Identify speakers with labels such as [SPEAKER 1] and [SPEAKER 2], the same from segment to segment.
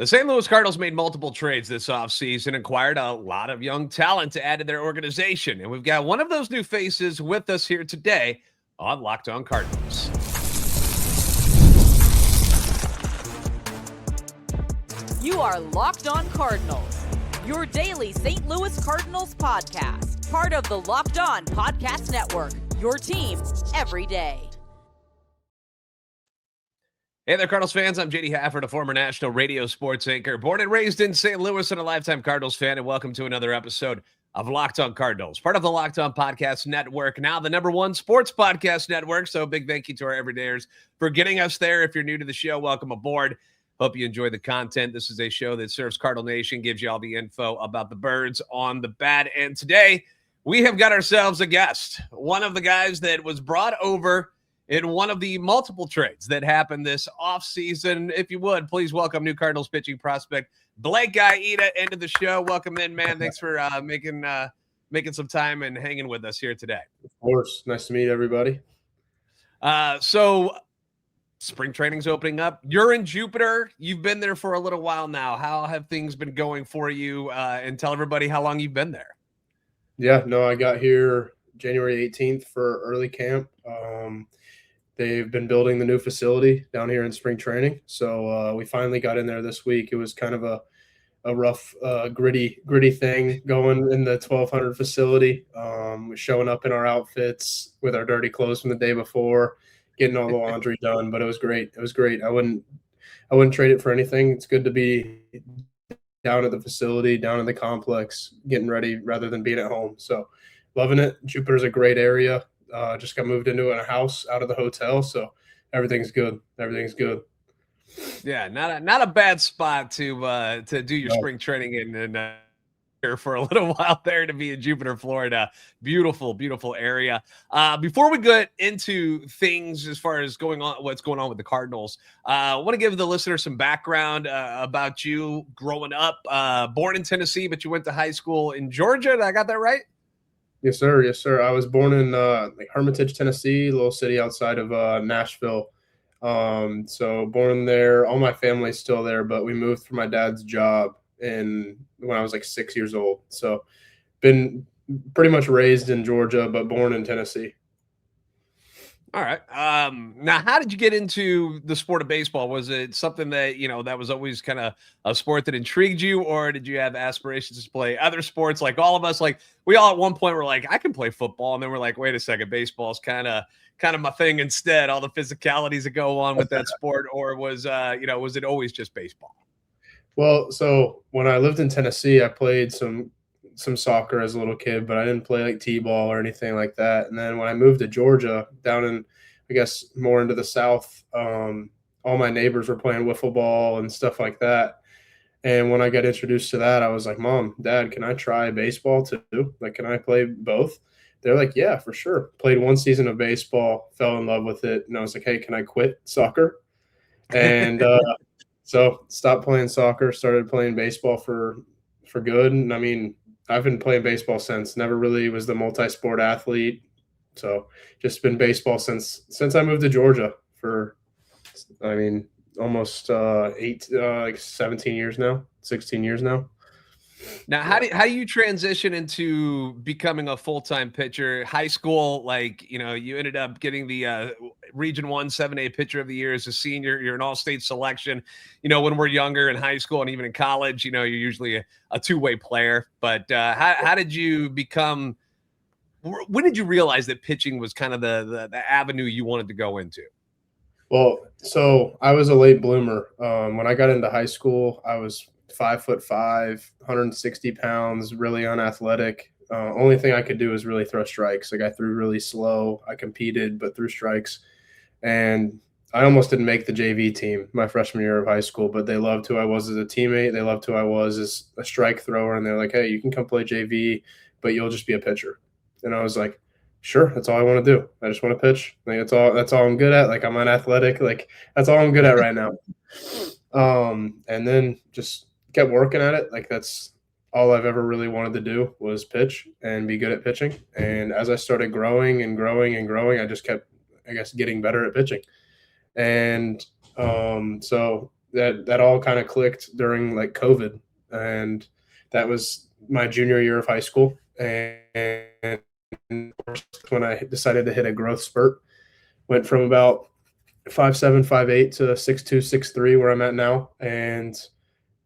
[SPEAKER 1] The St. Louis Cardinals made multiple trades this offseason, acquired a lot of young talent to add to their organization. And we've got one of those new faces with us here today on Locked On Cardinals.
[SPEAKER 2] You are Locked On Cardinals, your daily St. Louis Cardinals podcast, part of the Locked On Podcast Network, your team every day.
[SPEAKER 1] Hey there, Cardinals fans. I'm JD Hafford, a former national radio sports anchor, born and raised in St. Louis and a lifetime Cardinals fan, and welcome to another episode of Locked On Cardinals, part of the Locked On Podcast Network, now the #1 sports podcast network. So big thank you to our everydayers for getting us there. If you're new to the show, welcome aboard. Hope you enjoy the content. This is a show that serves Cardinal Nation, gives you all the info about the birds on the bat. And today, we have got ourselves a guest, one of the guys that was brought over in one of the multiple trades that happened this offseason. If you would, please welcome new Cardinals pitching prospect Blake Aita into the show. Welcome in, man. Thanks for making some time and hanging with us here today.
[SPEAKER 3] Of course. Nice to meet everybody.
[SPEAKER 1] So spring training's opening up. You're in Jupiter. You've been there for a little while now. How have things been going for you? And tell everybody how long you've been there.
[SPEAKER 3] Yeah, no, I got here January 18th for early camp. They've been building the new facility down here in spring training. So we finally got in there this week. It was kind of a rough, gritty thing going in the 1200 facility. We're showing up in our outfits with our dirty clothes from the day before, getting all the laundry done, but it was great. It was great. I wouldn't trade it for anything. It's good to be down at the facility, down in the complex, getting ready rather than being at home. So loving it. Jupiter's a great area. Just got moved into a house out of the hotel, so everything's good. Everything's good.
[SPEAKER 1] Yeah, not a bad spot to do your spring training in here for a little while there, to be in Jupiter, Florida. Beautiful, beautiful area. Before we get into things as far as what's going on with the Cardinals, I want to give the listener some background about you growing up. Born in Tennessee, but you went to high school in Georgia. Did I got that right?
[SPEAKER 3] Yes, sir. Yes, sir. I was born in Hermitage, Tennessee, a little city outside of Nashville. So born there. All my family's still there, but we moved for my dad's job when I was like 6 years old. So been pretty much raised in Georgia, but born in Tennessee.
[SPEAKER 1] All right. Now, how did you get into the sport of baseball? Was it something that, that was always kind of a sport that intrigued you, or did you have aspirations to play other sports like all of us? Like, we all at one point were like, I can play football. And then we're like, wait a second, baseball is kind of my thing instead, all the physicalities that go on with that sport. Or was it always just baseball?
[SPEAKER 3] Well, so when I lived in Tennessee, I played some soccer as a little kid, but I didn't play like t-ball or anything like that. And then when I moved to Georgia, down in, I guess, more into the South, all my neighbors were playing wiffle ball and stuff like that. And when I got introduced to that, I was like, Mom, Dad, can I try baseball too? Like, can I play both? They're like, yeah, for sure. Played one season of baseball, fell in love with it. And I was like, hey, can I quit soccer? And so stopped playing soccer, started playing baseball for good. And I mean, I've been playing baseball since. Never really was the multi-sport athlete. So just been baseball since I moved to Georgia for, I mean, almost 17 years now, 16 years now.
[SPEAKER 1] Now, how do you transition into becoming a full-time pitcher? High school, you ended up getting the Region 1 7A Pitcher of the Year as a senior. You're an all-state selection. When we're younger in high school and even in college, you're usually a two-way player. But how did you become – when did you realize that pitching was kind of the avenue you wanted to go into?
[SPEAKER 3] Well, so I was a late bloomer. When I got into high school, I was 5'5", 160 pounds, really unathletic. Only thing I could do was really throw strikes. Like, I threw really slow. I competed, but threw strikes. And I almost didn't make the JV team my freshman year of high school, but they loved who I was as a teammate. They loved who I was as a strike thrower. And they're like, hey, you can come play JV, but you'll just be a pitcher. And I was like, sure, that's all I want to do. I just want to pitch. Like, that's all I'm good at. Like, I'm unathletic. Like, that's all I'm good at right now. And then just kept working at it. Like, that's all I've ever really wanted to do, was pitch and be good at pitching. And as I started growing and growing and growing, I just kept, I guess, getting better at pitching. And so that all kind of clicked during like COVID, and that was my junior year of high school. And when I decided to hit a growth spurt, went from about 5'7", 5'8" to 6'2", 6'3", where I'm at now, and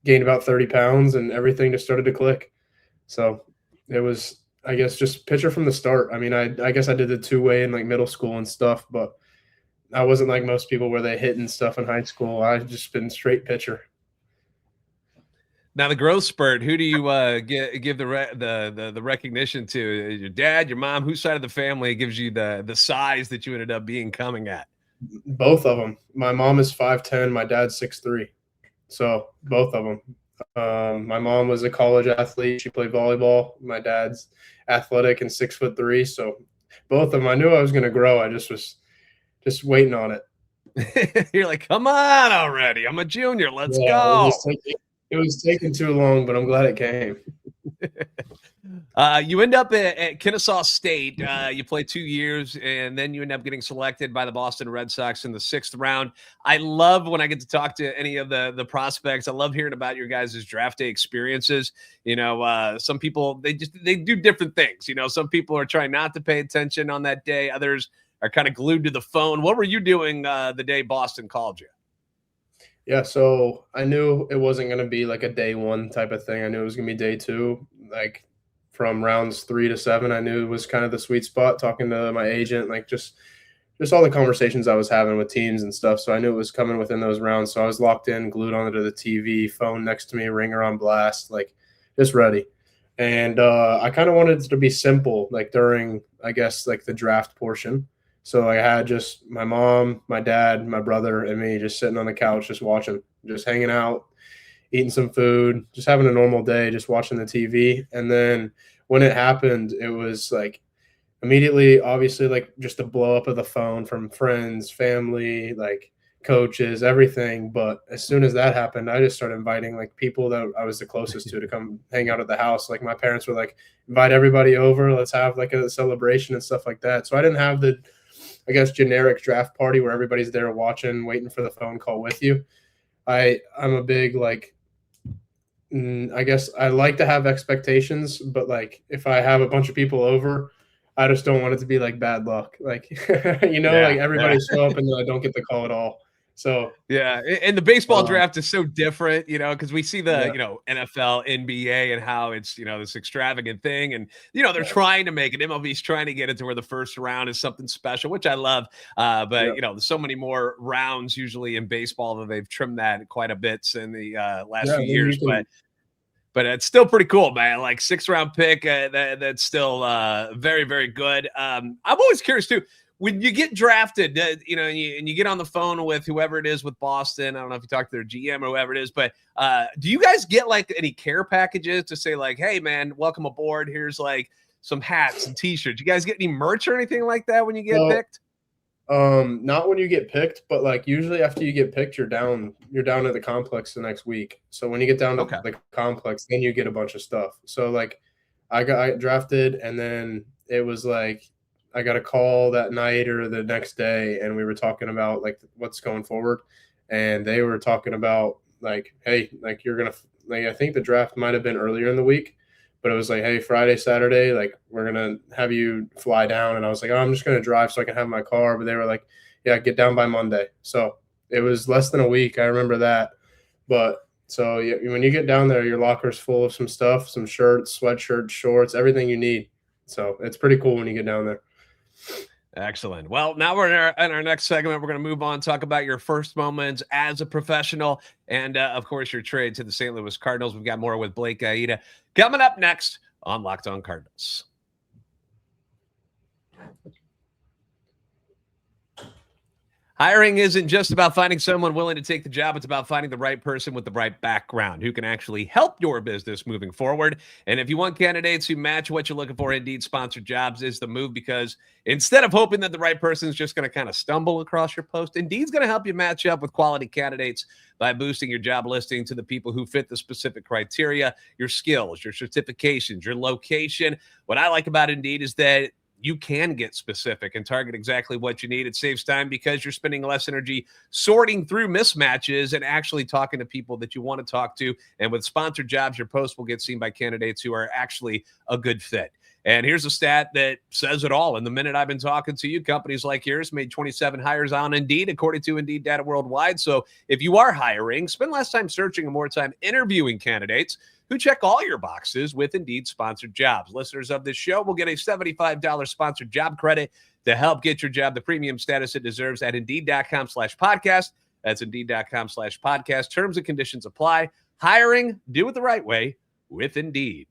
[SPEAKER 3] gained about 30 pounds, and everything just started to click. So it was, I guess, just pitcher from the start. I mean, I guess I did the two-way in like middle school and stuff, but I wasn't like most people where they hit and stuff in high school. I've just been straight pitcher.
[SPEAKER 1] Now the growth spurt, who do you give the recognition to? Your dad, your mom? Whose side of the family gives you the size that you ended up coming at?
[SPEAKER 3] Both of them. My mom is 5'10", my dad's 6'3", so both of them. My mom was a college athlete. She played volleyball. My dad's athletic and 6'3", so both of them. I knew I was going to grow. I just was waiting on it.
[SPEAKER 1] You're like, come on already. I'm a junior. Let's go.
[SPEAKER 3] It was taking too long, but I'm glad it came.
[SPEAKER 1] You end up at Kennesaw State. You play 2 years, and then you end up getting selected by the Boston Red Sox in the 6th round. I love when I get to talk to any of the prospects. I love hearing about your guys' draft day experiences. You know, some people, they do different things. You know, some people are trying not to pay attention on that day. Others are kind of glued to the phone. What were you doing the day Boston called you?
[SPEAKER 3] Yeah, so I knew it wasn't going to be like a day one type of thing. I knew it was going to be day two, like from rounds 3 to 7. I knew it was kind of the sweet spot, talking to my agent, like just all the conversations I was having with teams and stuff. So I knew it was coming within those rounds. So I was locked in, glued onto the TV, phone next to me, ringer on blast, like just ready. And I kind of wanted it to be simple, like during, I guess, like the draft portion. So I had just my mom, my dad, my brother, and me just sitting on the couch, just watching, just hanging out, eating some food, just having a normal day, just watching the TV. And then when it happened, it was like immediately, obviously, like just a blow up of the phone from friends, family, like coaches, everything. But as soon as that happened, I just started inviting like people that I was the closest to come hang out at the house. Like my parents were like, invite everybody over, let's have like a celebration and stuff like that. So I didn't have the, I guess, generic draft party where everybody's there watching, waiting for the phone call with you. I'm a big, like, I guess I like to have expectations, but like if I have a bunch of people over, I just don't want it to be like bad luck. Like, like everybody show up and then I don't get the call at all. So
[SPEAKER 1] yeah, and the baseball draft is so different, because we see the NFL, NBA, and how it's this extravagant thing, and they're trying to make it. MLB's trying to get it to where the first round is something special, which I love. But there's so many more rounds usually in baseball that they've trimmed that quite a bit in the last few years. But it's still pretty cool, man. Like 6th round pick, that's still very, very good. I'm always curious too. When you get drafted, and you get on the phone with whoever it is with Boston, I don't know if you talk to their GM or whoever it is, but do you guys get like any care packages to say like, hey man, welcome aboard. Here's like some hats and t-shirts. You guys get any merch or anything like that when you get picked?
[SPEAKER 3] Not when you get picked, but like usually after you get picked, you're down at the complex the next week. So when you get down to the complex, then you get a bunch of stuff. So like I got drafted, and then it was like I got a call that night or the next day, and we were talking about like what's going forward, and they were talking about like, hey, like you're gonna like, I think the draft might have been earlier in the week, but it was like, hey, Friday, Saturday, like we're gonna have you fly down. And I was like, oh, I'm just gonna drive so I can have my car. But they were like, yeah, get down by Monday. So it was less than a week. I remember that. But so when you get down there, your locker's full of some stuff, some shirts, sweatshirts, shorts, everything you need. So it's pretty cool when you get down there.
[SPEAKER 1] Excellent. Well, now we're in our next segment. We're going to move on, talk about your first moments as a professional, and of course your trade to the St. Louis Cardinals. We've got more with Blake Aita coming up next on Locked On Cardinals. Hiring isn't just about finding someone willing to take the job. It's about finding the right person with the right background who can actually help your business moving forward. And if you want candidates who match what you're looking for, Indeed Sponsored Jobs is the move, because instead of hoping that the right person is just going to kind of stumble across your post, Indeed's going to help you match up with quality candidates by boosting your job listing to the people who fit the specific criteria, your skills, your certifications, your location. What I like about Indeed is that you can get specific and target exactly what you need. It saves time because you're spending less energy sorting through mismatches and actually talking to people that you want to talk to. And with sponsored jobs, your post will get seen by candidates who are actually a good fit. And here's a stat that says it all. In the minute I've been talking to you, companies like yours made 27 hires on Indeed, according to Indeed data worldwide. So if you are hiring, spend less time searching and more time interviewing candidates who check all your boxes with Indeed sponsored jobs. Listeners of this show will get a $75 sponsored job credit to help get your job the premium status it deserves at Indeed.com/podcast. That's Indeed.com/podcast. Terms and conditions apply. Hiring, do it the right way with Indeed.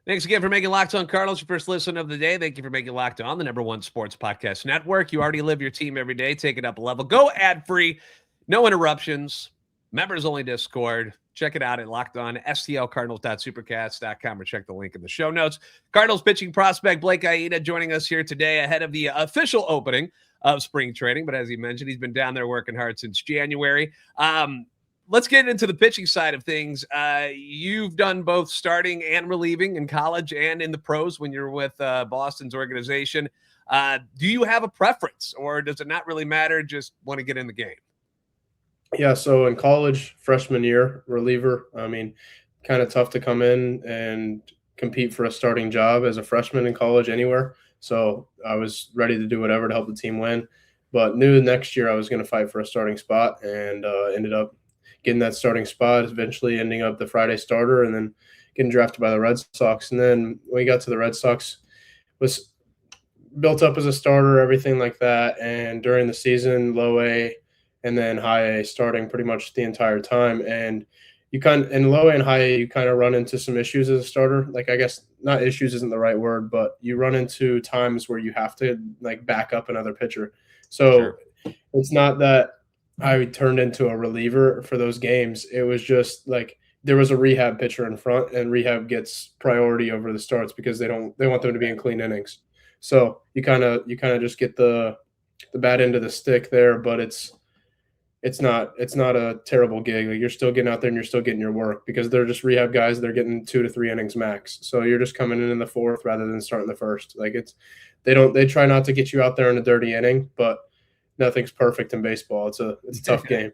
[SPEAKER 1] Thanks again for making Locked On Cardinals your first listen of the day. Thank you for making Locked On the #1 sports podcast network. You already live your team every day. Take it up a level. Go ad-free. No interruptions. Members-only Discord. Check it out at lockedonstlcardinals.supercast.com or check the link in the show notes. Cardinals pitching prospect Blake Aita joining us here today ahead of the official opening of spring training. But as he mentioned, he's been down there working hard since January. Let's get into the pitching side of things. You've done both starting and relieving in college and in the pros when you're with Boston's organization. Do you have a preference, or does it not really matter? Just want to get in the game?
[SPEAKER 3] Yeah, so in college, freshman year, reliever, I mean, kind of tough to come in and compete for a starting job as a freshman in college anywhere. So I was ready to do whatever to help the team win, but knew next year I was going to fight for a starting spot, and ended up getting that starting spot, eventually ending up the Friday starter, and then getting drafted by the Red Sox. And then when we got to the Red Sox, was built up as a starter, everything like that. And during the season, low A and then high A, starting pretty much the entire time. And you in low A and high A, you kind of run into some issues as a starter. Like, I guess not issues isn't the right word, but you run into times where you have to like back up another pitcher. So
[SPEAKER 1] Sure.
[SPEAKER 3] It's not that I turned into a reliever for those games. It was just like there was a rehab pitcher in front, and rehab gets priority over the starts because they want them to be in clean innings. So you kind of just get the bad end of the stick there, but it's not a terrible gig. Like, you're still getting out there and you're still getting your work because they're just rehab guys. They're getting 2 to 3 innings max. So you're just coming in the fourth rather than starting the first. Like, they try not to get you out there in a dirty inning, but nothing's perfect in baseball. It's a tough game.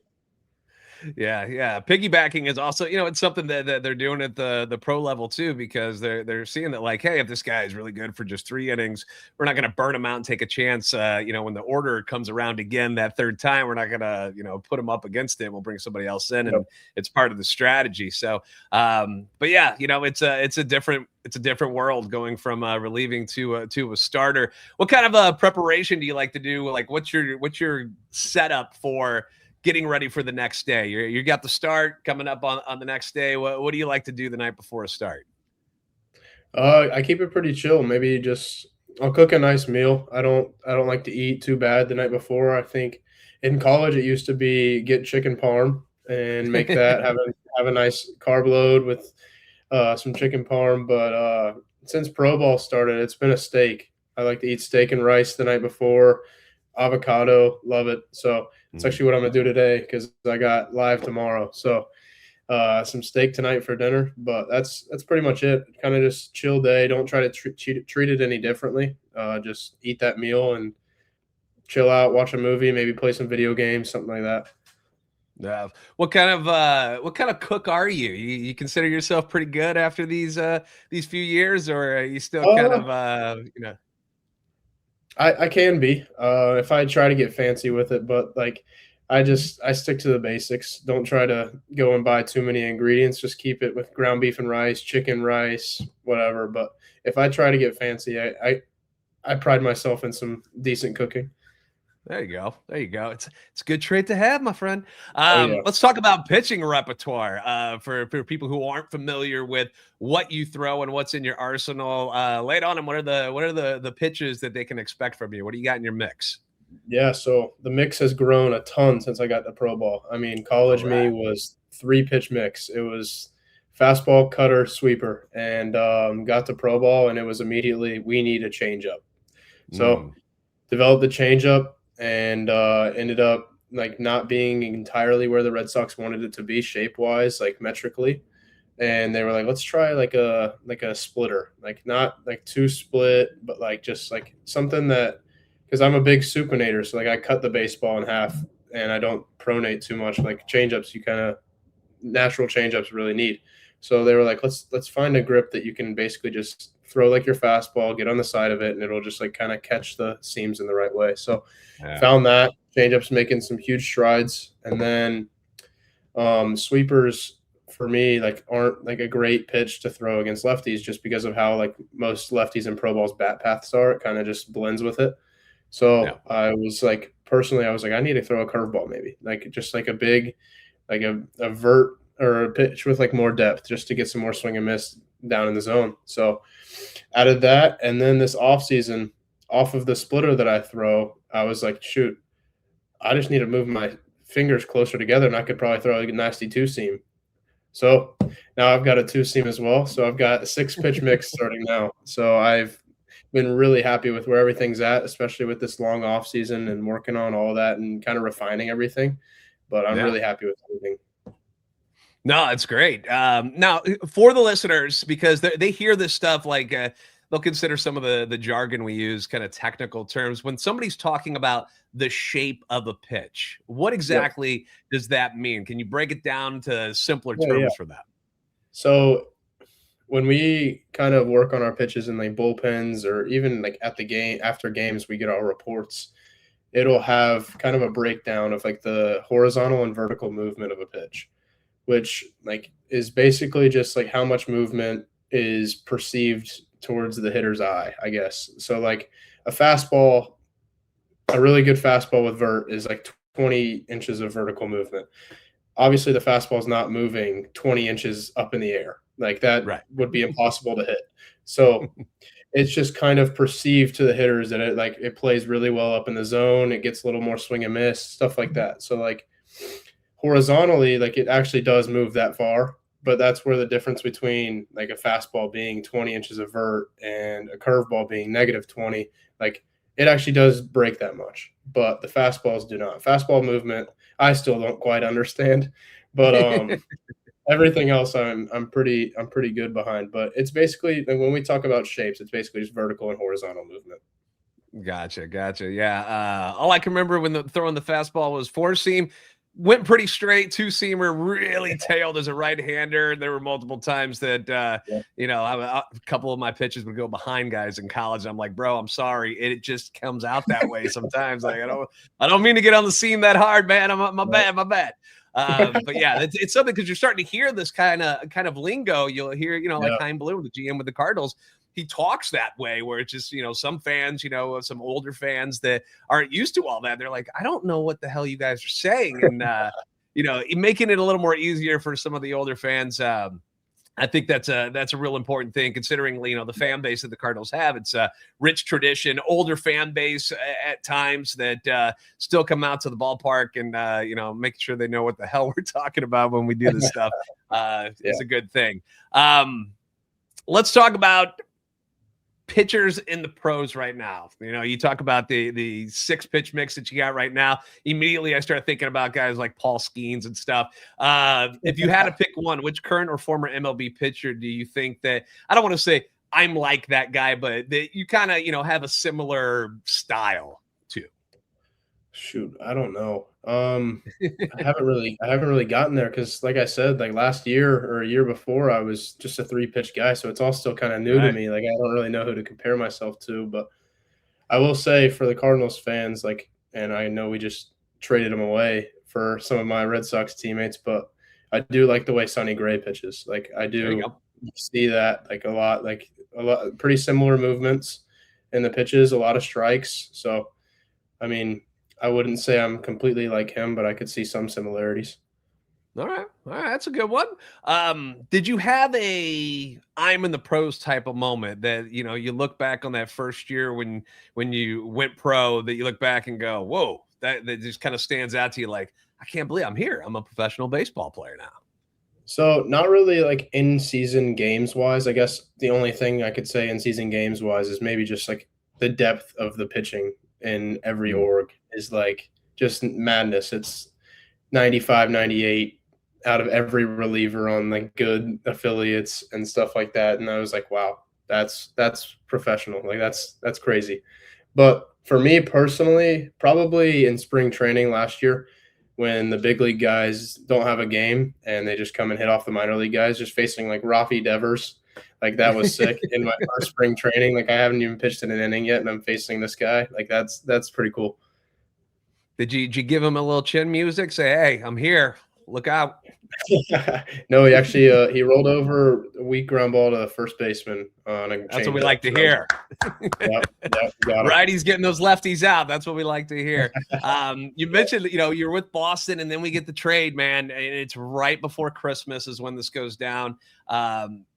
[SPEAKER 1] Yeah. Piggybacking is also, it's something that they're doing at the pro level too, because they're seeing that, like, hey, if this guy is really good for just 3 innings, we're not going to burn him out and take a chance. When the order comes around again that third time, we're not going to, put him up against him. We'll bring somebody else in, and it's part of the strategy. So, but yeah, it's a different world going from relieving to a starter. What kind of preparation do you like to do? Like, what's your setup for getting ready for the next day? You got the start coming up on the next day. What do you like to do the night before a start?
[SPEAKER 3] I keep it pretty chill. Maybe just I'll cook a nice meal. I don't like to eat too bad the night before. I think in college it used to be get chicken parm and make that have a nice carb load with some chicken parm. But since pro ball started, it's been a steak. I like to eat steak and rice the night before. Avocado, love it. So it's actually what I'm gonna do today because I got live tomorrow. So some steak tonight for dinner, but that's pretty much it. Kind of just chill day. Don't try to treat it any differently. Just eat that meal and chill out, watch a movie, maybe play some video games, something like that.
[SPEAKER 1] Yeah. What kind of cook are you? You consider yourself pretty good after these few years, or are you still kind of
[SPEAKER 3] I can be if I try to get fancy with it, but like I stick to the basics. Don't try to go and buy too many ingredients. Just keep it with ground beef and rice, chicken, rice, whatever. But if I try to get fancy, I pride myself in some decent cooking.
[SPEAKER 1] There you go. It's a good trait to have, my friend.
[SPEAKER 3] Yeah.
[SPEAKER 1] Let's talk about pitching repertoire for people who aren't familiar with what you throw and what's in your arsenal. Lay it on them. What are the pitches that they can expect from you? What do you got in your mix?
[SPEAKER 3] Yeah, so the mix has grown a ton since I got the pro ball. I mean, college me was 3-pitch mix. It was fastball, cutter, sweeper, and got to pro ball, and it was immediately we need a changeup. So developed the changeup and ended up like not being entirely where the Red Sox wanted it to be shape wise, like metrically. And they were like, let's try like a splitter, like not like two split, but like just like something that, because I'm a big supinator, so like I cut the baseball in half and I don't pronate too much. Like changeups, you kind of natural changeups really need. So they were like, let's find a grip that you can basically just throw like your fastball, get on the side of it, and it'll just like kind of catch the seams in the right way. So found that changeups making some huge strides, and then sweepers for me like aren't like a great pitch to throw against lefties just because of how like most lefties in pro ball's bat paths are. It kind of just blends with it. So I was like, personally, I was like, I need to throw a curveball, maybe like just like a big, like a vert or a pitch with like more depth just to get some more swing and miss down in the zone. So added that. And then this offseason, off of the splitter that I throw, I was like, shoot, I just need to move my fingers closer together and I could probably throw like a nasty two seam. So now I've got a two seam as well. So I've got a 6-pitch mix starting now. So I've been really happy with where everything's at, especially with this long off season and working on all that and kind of refining everything. But I'm really happy with everything.
[SPEAKER 1] No, it's great. Now, for the listeners, because they hear this stuff, like they'll consider some of the jargon we use, kind of technical terms. When somebody's talking about the shape of a pitch, what exactly does that mean? Can you break it down to simpler terms for that?
[SPEAKER 3] So when we kind of work on our pitches in like bullpens or even like at the game after games, we get our reports. It'll have kind of a breakdown of like the horizontal and vertical movement of a pitch, which like is basically just like how much movement is perceived towards the hitter's eye, I guess. So like a fastball, a really good fastball with vert is like 20 inches of vertical movement. Obviously the fastball is not moving 20 inches up in the air. Like that would be impossible to hit. So it's just kind of perceived to the hitters that it plays really well up in the zone. It gets a little more swing and miss, stuff like that. So like horizontally, like it actually does move that far, but that's where the difference between like a fastball being 20 inches of vert and a curveball being -20, like it actually does break that much, but the fastballs do not. Fastball movement, I still don't quite understand, but everything else I'm pretty good behind. But it's basically, when we talk about shapes, it's basically just vertical and horizontal movement.
[SPEAKER 1] Gotcha. Yeah. All I can remember when throwing the fastball was four seam. Went pretty straight, two-seamer, really tailed as a right-hander. There were multiple times that, a couple of my pitches would go behind guys in college. I'm like, bro, I'm sorry. It just comes out that way sometimes. Like, I don't mean to get on the seam that hard, man. My bad. But yeah, it's something, because you're starting to hear this kind of lingo. You'll hear, like Hein Bloom, the GM with the Cardinals. He talks that way, where it's just, some fans, some older fans that aren't used to all that. They're like, I don't know what the hell you guys are saying. And, making it a little more easier for some of the older fans. I think that's a real important thing, considering, the fan base that the Cardinals have. It's a rich tradition, older fan base at times that still come out to the ballpark and, making sure they know what the hell we're talking about when we do this stuff is a good thing. Let's talk about pitchers in the pros right now. You talk about the 6-pitch mix that you got right now. Immediately I start thinking about guys like Paul Skeens and stuff. If you had to pick one, which current or former MLB pitcher do you think that, I don't want to say I'm like that guy, but that you kind of, have a similar style to?
[SPEAKER 3] Shoot, I don't know. I haven't really gotten there, because like I said, like last year or a year before, I was just a 3-pitch guy, so it's all still kind of new to me. Like I don't really know who to compare myself to, but I will say for the Cardinals fans, like, and I know we just traded him away for some of my Red Sox teammates, but I do like the way Sonny Gray pitches. Like I do see that like a lot, pretty similar movements in the pitches, a lot of strikes. So, I mean, I wouldn't say I'm completely like him, but I could see some similarities.
[SPEAKER 1] All right. That's a good one. Did you have a I'm in the pros type of moment that, you look back on that first year when you went pro, that you look back and go, whoa, that just kind of stands out to you? Like, I can't believe I'm here. I'm a professional baseball player now.
[SPEAKER 3] So not really like in season games wise. I guess the only thing I could say in season games wise is maybe just like the depth of the pitching in every org is like just madness. It's 95, 98 out of every reliever on like good affiliates and stuff like that. And I was like, wow, that's professional. Like that's crazy. But for me personally, probably in spring training last year, when the big league guys don't have a game and they just come and hit off the minor league guys, just facing like Rafi Devers, like that was sick. In my first spring training, like I haven't even pitched in an inning yet, and I'm facing this guy. Like that's pretty cool.
[SPEAKER 1] Did you give him a little chin music? Say, hey, I'm here. Look out.
[SPEAKER 3] No, he actually he rolled over a weak ground ball to the first baseman on a
[SPEAKER 1] That's what we
[SPEAKER 3] changeup.
[SPEAKER 1] like to hear.
[SPEAKER 3] Yep, got it.
[SPEAKER 1] Righties getting those lefties out. That's what we like to hear. You mentioned, you're with Boston, and then we get the trade, man, and it's right before Christmas is when this goes down.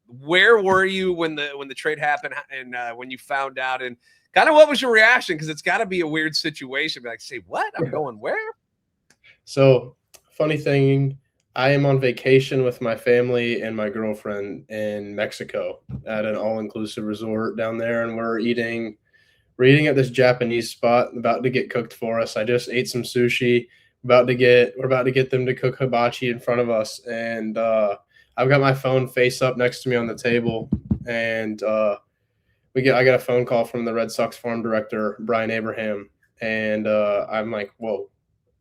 [SPEAKER 1] Where were you when the trade happened, and when you found out, and kind of what was your reaction? Because it's got to be a weird situation. Be like, say what? I'm going where?
[SPEAKER 3] So funny thing, I am on vacation with my family and my girlfriend in Mexico at an all-inclusive resort down there, and we're eating at this Japanese spot about to get cooked for us. I just ate some sushi. We're about to get them to cook hibachi in front of us, and I've got my phone face up next to me on the table, and I got a phone call from the Red Sox farm director, Brian Abraham, and I'm like, whoa,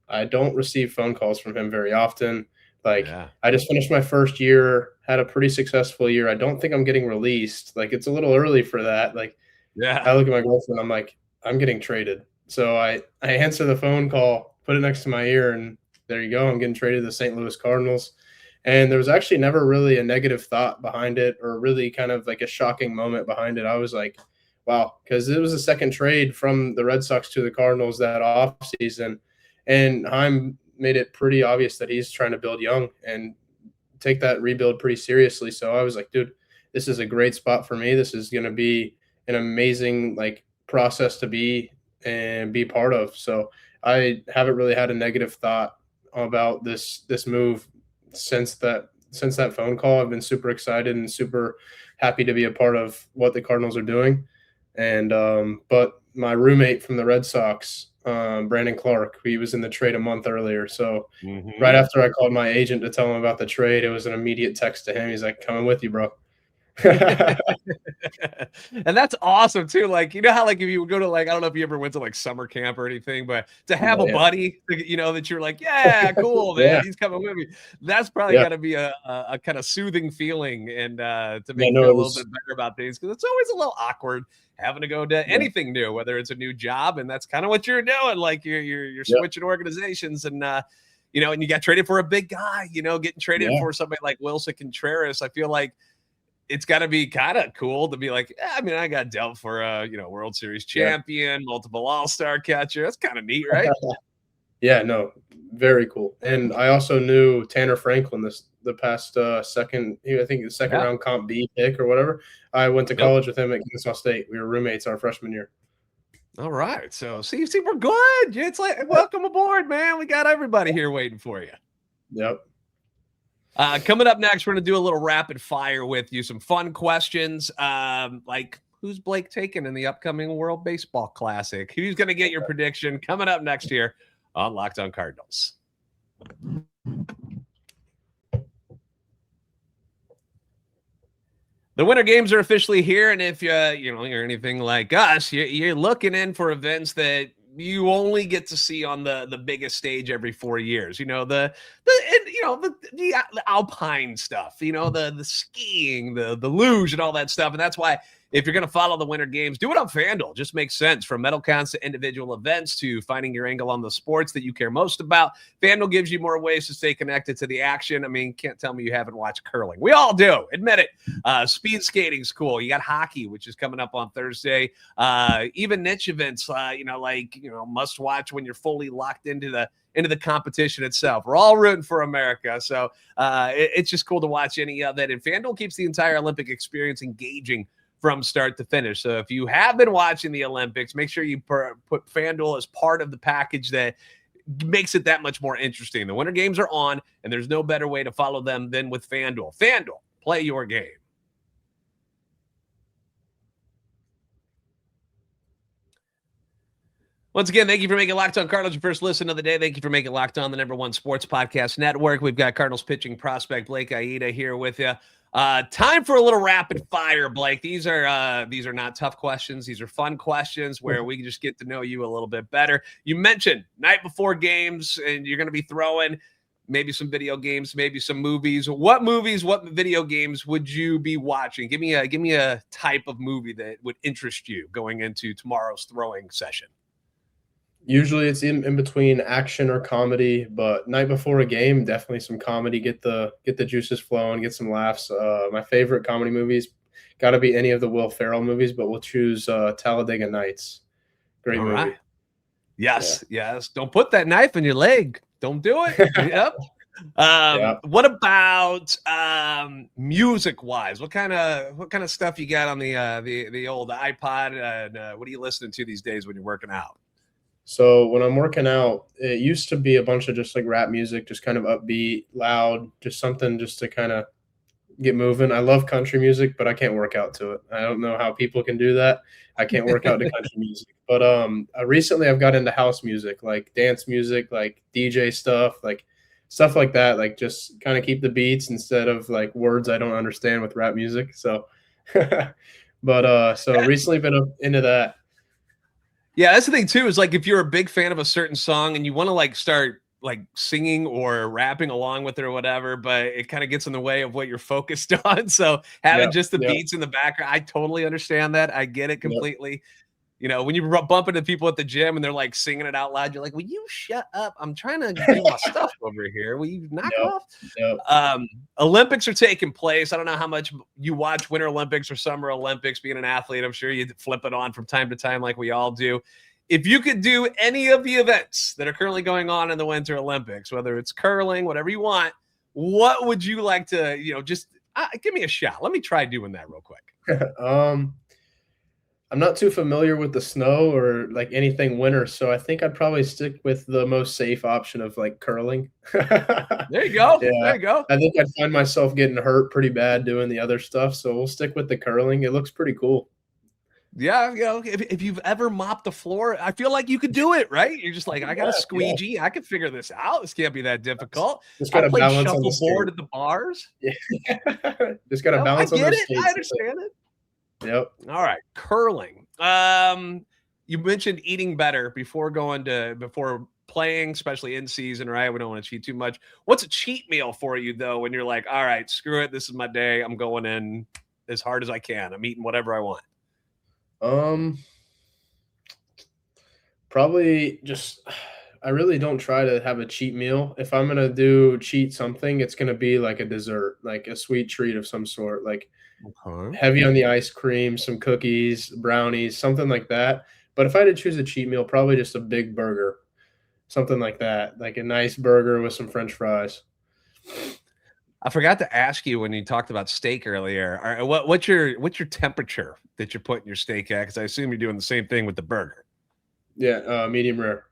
[SPEAKER 3] I don't receive phone calls from him very often. Like, yeah. I just finished my first year, had a pretty successful year. I don't think I'm getting released. Like, it's a little early for that. Like, yeah. I look at my girlfriend, I'm like, I'm getting traded. So I answer the phone call, put it next to my ear, and there you go. I'm getting traded to the St. Louis Cardinals. And there was actually never really a negative thought behind it, or really kind of like a shocking moment behind it. I was like, wow, because it was a second trade from the Red Sox to the Cardinals that offseason. And Heim made it pretty obvious that he's trying to build young and take that rebuild pretty seriously. So I was like, dude, this is a great spot for me. This is going to be an amazing like process to be part of. So I haven't really had a negative thought about this move since that phone call. I've been super excited and super happy to be a part of what the Cardinals are doing. And but my roommate from the Red Sox, Brandon Clark, he was in the trade a month earlier. So right after I called my agent to tell him about the trade, it was an immediate text to him. He's like, coming with you, bro.
[SPEAKER 1] And that's awesome too. Like, you know how like if you would go to like, I don't know if you ever went to like summer camp or anything, but to have a buddy, that you're like, yeah, cool, man, he's coming with me. That's probably got to be a kind of soothing feeling, and to make you feel a little bit better about things, because it's always a little awkward having to go to anything new, whether it's a new job, and that's kind of what you're doing. Like you're switching organizations, and and you got traded for a big guy. Getting traded for somebody like Willson Contreras, I feel like it's got to be kind of cool to be like, I got dealt for a World Series champion, multiple All-Star catcher. That's kind of neat, right?
[SPEAKER 3] Yeah, no, very cool. And I also knew Tanner Franklin the past second round comp B pick or whatever. I went to college with him at Kennesaw State. We were roommates our freshman year.
[SPEAKER 1] All right. So see, we're good. It's like, welcome aboard, man. We got everybody here waiting for you.
[SPEAKER 3] Yep.
[SPEAKER 1] Coming up next, we're going to do a little rapid fire with you. Some fun questions, like who's Blake taking in the upcoming World Baseball Classic? Who's going to get your prediction? Coming up next here on Locked On Cardinals. The Winter Games are officially here, and if you're anything like us, you're looking in for events that you only get to see on the biggest stage every 4 years. The alpine stuff, the skiing, the luge, and all that stuff. And that's why, if you're going to follow the Winter Games, do it on FanDuel. Just makes sense. From medal counts to individual events to finding your angle on the sports that you care most about, FanDuel gives you more ways to stay connected to the action. I mean, can't tell me you haven't watched curling. We all do. Admit it. Speed skating's cool. You got hockey, which is coming up on Thursday. Even niche events, must watch when you're fully locked into the competition itself. We're all rooting for America. So it's just cool to watch any of it. And FanDuel keeps the entire Olympic experience engaging from start to finish. So if you have been watching the Olympics, make sure you put FanDuel as part of the package that makes it that much more interesting. The Winter Games are on, and there's no better way to follow them than with FanDuel. FanDuel, play your game. Once again, thank you for making Locked On Cardinals your first listen of the day. Thank you for making Locked On the #1 sports podcast network. We've got Cardinals pitching prospect Blake Aita here with you. Time for a little rapid fire, Blake. These are not tough questions. These are fun questions where we can just get to know you a little bit better. You mentioned night before games, and you're going to be throwing maybe some video games, maybe some movies. What video games would you be watching? Give me a type of movie that would interest you going into tomorrow's throwing session.
[SPEAKER 3] Usually it's in between action or comedy, but night before a game, definitely some comedy. Get the juices flowing, get some laughs. My favorite comedy movies got to be any of the Will Ferrell movies, but we'll choose Talladega Nights. Great movie.
[SPEAKER 1] Right. Yes. Don't put that knife in your leg. Don't do it. Yep. What about music wise? What kind of stuff you got on the old iPod? And what are you listening to these days when you're working out?
[SPEAKER 3] So when I'm working out, it used to be a bunch of just like rap music, just kind of upbeat, loud, just something just to kind of get moving. I love country music, but I can't work out to it. I don't know how people can do that. I can't work out to country music. But recently I've got into house music, like dance music, like DJ stuff, like stuff like that, like just kind of keep the beats instead of like words I don't understand with rap music. So so recently been into that.
[SPEAKER 1] Yeah, that's the thing too, is like if you're a big fan of a certain song and you want to like start like singing or rapping along with it or whatever, but it kind of gets in the way of what you're focused on. So having just the beats in the background, I totally understand that. I get it completely. You know, when you bump into people at the gym and they're like singing it out loud, you're like, will you shut up? I'm trying to do my stuff over here. Will you knock off? Olympics are taking place. I don't know how much you watch Winter Olympics or Summer Olympics. Being an athlete, I'm sure you flip it on from time to time like we all do. If you could do any of the events that are currently going on in the Winter Olympics, whether it's curling, whatever you want, what would you like to, just give me a shot. Let me try doing that real quick.
[SPEAKER 3] I'm not too familiar with the snow or like anything winter, so I think I'd probably stick with the most safe option of like curling.
[SPEAKER 1] There you go. Yeah. There you go.
[SPEAKER 3] I think I'd find myself getting hurt pretty bad doing the other stuff, so we'll stick with the curling. It looks pretty cool.
[SPEAKER 1] Yeah, if you've ever mopped the floor, I feel like you could do it, right? You're just like, I got a squeegee. Yeah. I can figure this out. This can't be that difficult.
[SPEAKER 3] Just got to balance on the
[SPEAKER 1] shuffleboard at the bars.
[SPEAKER 3] Yeah. Just got to balance on the skates.
[SPEAKER 1] I understand it.
[SPEAKER 3] Yep.
[SPEAKER 1] All right. Curling. You mentioned eating better before playing, especially in season, right? We don't want to cheat too much. What's a cheat meal for you though, when you're like, all right, screw it. This is my day. I'm going in as hard as I can. I'm eating whatever I want.
[SPEAKER 3] Probably just, I really don't try to have a cheat meal. If I'm going to cheat something, it's going to be like a dessert, like a sweet treat of some sort, like heavy on the ice cream, some cookies, brownies, something like that. But if I had to choose a cheat meal, probably just a big burger, something like that, like a nice burger with some French fries.
[SPEAKER 1] I forgot to ask you when you talked about steak earlier. What's your temperature that you're putting your steak at? Because I assume you're doing the same thing with the burger.
[SPEAKER 3] Yeah, medium rare.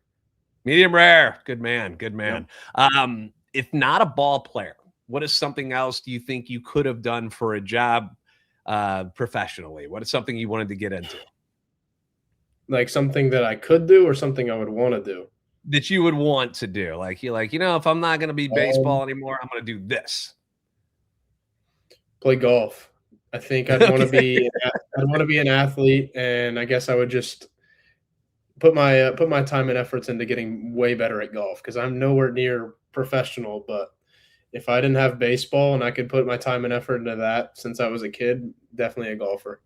[SPEAKER 1] Medium rare. Good man. Good man.
[SPEAKER 3] Yep.
[SPEAKER 1] If not a ball player, what is something else do you think you could have done for a job professionally? What is something you wanted to get into?
[SPEAKER 3] Like something that I could do or something I would want to do?
[SPEAKER 1] That you would want to do. Like, you're like, if I'm not going to be baseball anymore, I'm going to do this.
[SPEAKER 3] Play golf. I think I'd want to be. I'd want to be an athlete, and I guess I would just put my time and efforts into getting way better at golf because I'm nowhere near professional. But if I didn't have baseball and I could put my time and effort into that since I was a kid, definitely a golfer.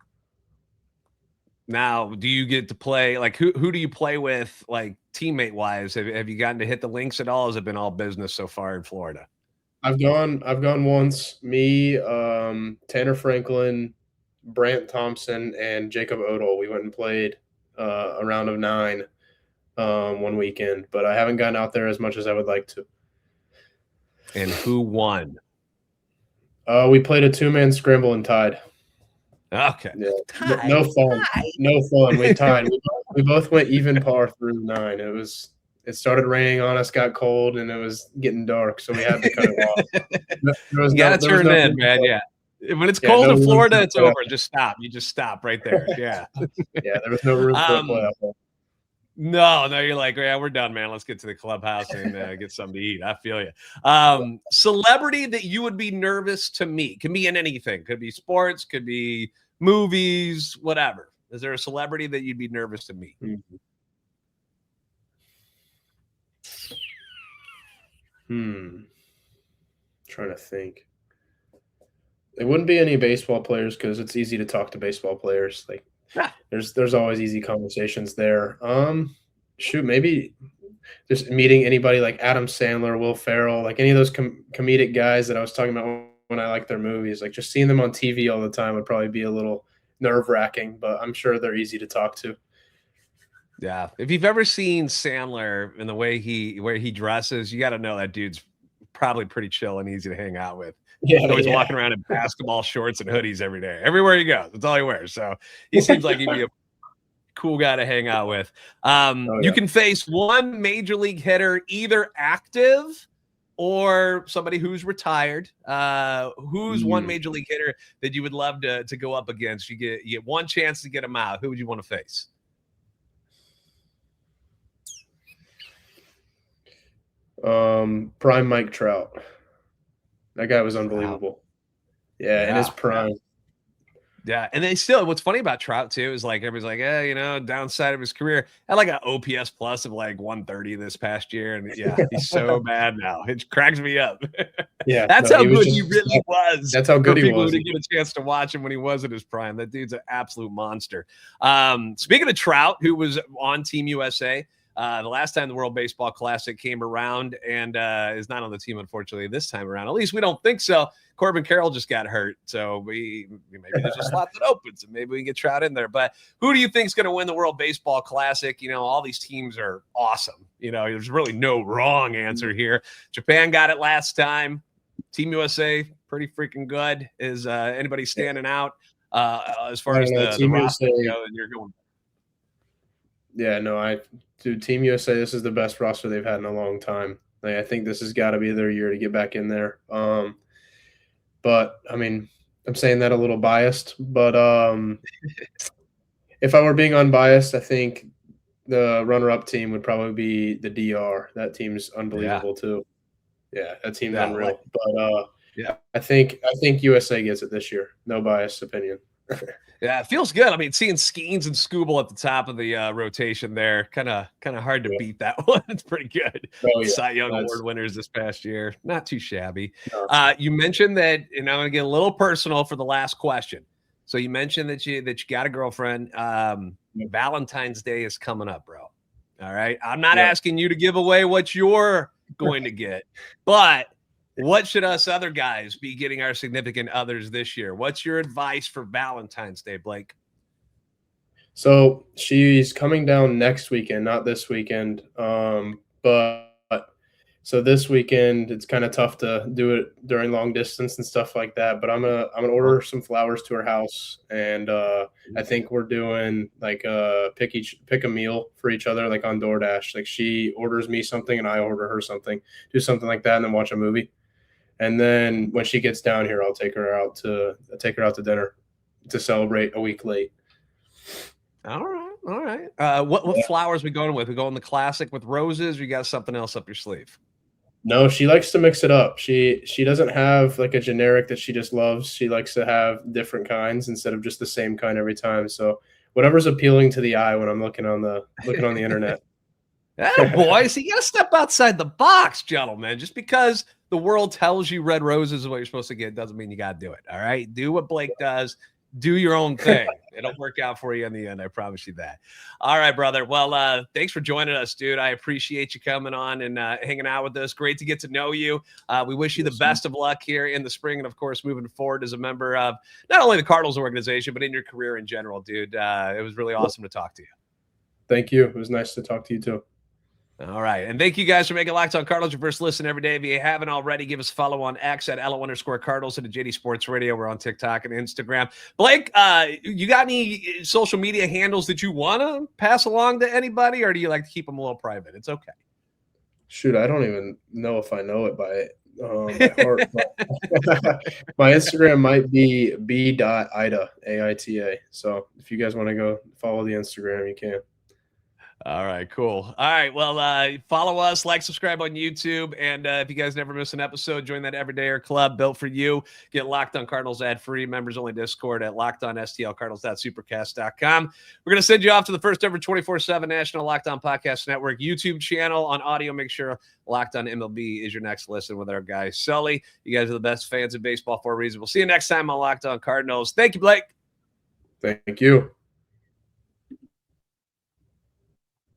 [SPEAKER 1] Now, do you get to play like who do you play with like teammate wise? Have you gotten to hit the links at all? Has it been all business so far in Florida?
[SPEAKER 3] I've gone once. Me, Tanner Franklin, Brant Thompson, and Jacob Odell. We went and played a round of 9 one weekend, but I haven't gotten out there as much as I would like to.
[SPEAKER 1] And who won?
[SPEAKER 3] We played a 2-man scramble and tied.
[SPEAKER 1] Okay.
[SPEAKER 3] Yeah. No fun. No fun. We tied. We both went even par through 9. It started raining on us, got cold, and it was getting dark, so we had to cut it off.
[SPEAKER 1] You got to turn in, man. Yeah. When it's cold in Florida, it's over. Just stop. You just stop right there. Yeah.
[SPEAKER 3] Yeah, there was no room for a playoff.
[SPEAKER 1] No, you're like, yeah, we're done, man. Let's get to the clubhouse and get something to eat. I feel you. Celebrity that you would be nervous to meet. Can be in anything. Could be sports, could be movies, whatever. Is there a celebrity that you'd be nervous to meet?
[SPEAKER 3] Trying to think. It wouldn't be any baseball players because it's easy to talk to baseball players. Like, there's always easy conversations there. Maybe just meeting anybody like Adam Sandler, Will Ferrell, like any of those comedic guys that I was talking about when I like their movies. Like, just seeing them on TV all the time would probably be a little nerve-wracking, but I'm sure they're easy to talk to.
[SPEAKER 1] Yeah. If you've ever seen Sandler and the way he dresses, you got to know that dude's probably pretty chill and easy to hang out with.
[SPEAKER 3] Yeah,
[SPEAKER 1] He's always walking around in basketball shorts and hoodies every day. Everywhere he goes, that's all he wears. So he seems like he'd be a cool guy to hang out with. You can face one major league hitter, either active or somebody who's retired. Who's one major league hitter that you would love to go up against? You get one chance to get him out. Who would you want to face?
[SPEAKER 3] Prime Mike Trout. That guy was unbelievable. Yeah, in his prime.
[SPEAKER 1] Yeah, and they still, what's funny about Trout too is like everybody's like, downside of his career, had like an OPS plus of like 130 this past year, and he's so bad now. It cracks me up.
[SPEAKER 3] Yeah,
[SPEAKER 1] that's how good he really was.
[SPEAKER 3] That's how good he was.
[SPEAKER 1] People didn't get a chance to watch him when he was in his prime. That dude's an absolute monster. Speaking of Trout, who was on Team USA. The last time the World Baseball Classic came around and is not on the team, unfortunately, this time around. At least we don't think so. Corbin Carroll just got hurt, so maybe there's a slot that opens, and maybe we can get Trout in there. But who do you think is going to win the World Baseball Classic? All these teams are awesome. There's really no wrong answer here. Japan got it last time. Team USA, pretty freaking good. Is anybody standing out as far as the roster goes? And you're going.
[SPEAKER 3] Yeah, no, Team USA, this is the best roster they've had in a long time. I think this has got to be their year to get back in there. But I mean, I'm saying that a little biased, but if I were being unbiased, I think the runner-up team would probably be the DR. That team's unbelievable too. Yeah, that team's unreal. But I think USA gets it this year. No biased opinion.
[SPEAKER 1] Yeah, it feels good. I mean, seeing Skeens and Scooble at the top of the rotation there, kind of hard to beat that one. It's pretty good. Cy Young Award winners this past year, not too shabby. No. You mentioned that, and I'm going to get a little personal for the last question. So you mentioned that you got a girlfriend. Valentine's Day is coming up, bro. All right, I'm not asking you to give away what you're going to get, but what should us other guys be getting our significant others this year? What's your advice for Valentine's Day, Blake?
[SPEAKER 3] So she's coming down next weekend, not this weekend. But so this weekend, it's kind of tough to do it during long distance and stuff like that. But I'm gonna order some flowers to her house, and I think we're doing like pick a meal for each other, like on DoorDash. Like, she orders me something and I order her something, do something like that, and then watch a movie. And then when she gets down here, I'll take her out to dinner to celebrate a week late. All
[SPEAKER 1] right. What flowers we going with? We going the classic with roses, or you got something else up your sleeve?
[SPEAKER 3] No, she likes to mix it up. She doesn't have like a generic that she just loves. She likes to have different kinds instead of just the same kind every time. So whatever's appealing to the eye when I'm looking on the internet.
[SPEAKER 1] Boys, you got to step outside the box, gentlemen. Just because the world tells you red roses is what you're supposed to get doesn't mean you got to do it. All right, do what Blake does. Do your own thing. It'll work out for you in the end. I promise you that. All right, brother. Well, thanks for joining us, dude. I appreciate you coming on and hanging out with us. Great to get to know you. We wish you the best of luck here in the spring, and of course, moving forward as a member of not only the Cardinals organization, but in your career in general, dude. It was really awesome to talk to you.
[SPEAKER 3] Thank you. It was nice to talk to you too.
[SPEAKER 1] All right. And thank you guys for making Locked On Cardinals your first listen every day. If you haven't already, give us a follow on X at @LO_Cardinals and at JD Sports Radio. We're on TikTok and Instagram. Blake, you got any social media handles that you want to pass along to anybody, or do you like to keep them a little private? It's okay.
[SPEAKER 3] Shoot, I don't even know if I know it by heart. My Instagram might be b.ita, AITA. So if you guys want to go follow the Instagram, you can.
[SPEAKER 1] All right, cool. All right, well, follow us, like, subscribe on YouTube, and if you guys never miss an episode, join that Everydayer Club built for you. Get Locked On Cardinals ad-free, members-only Discord at lockedonstlcardinals.supercast.com. We're going to send you off to the first ever 24/7 National Locked On Podcast Network YouTube channel on audio. Make sure Locked On MLB is your next listen with our guy, Sully. You guys are the best fans of baseball for a reason. We'll see you next time on Locked On Cardinals. Thank you, Blake.
[SPEAKER 3] Thank you.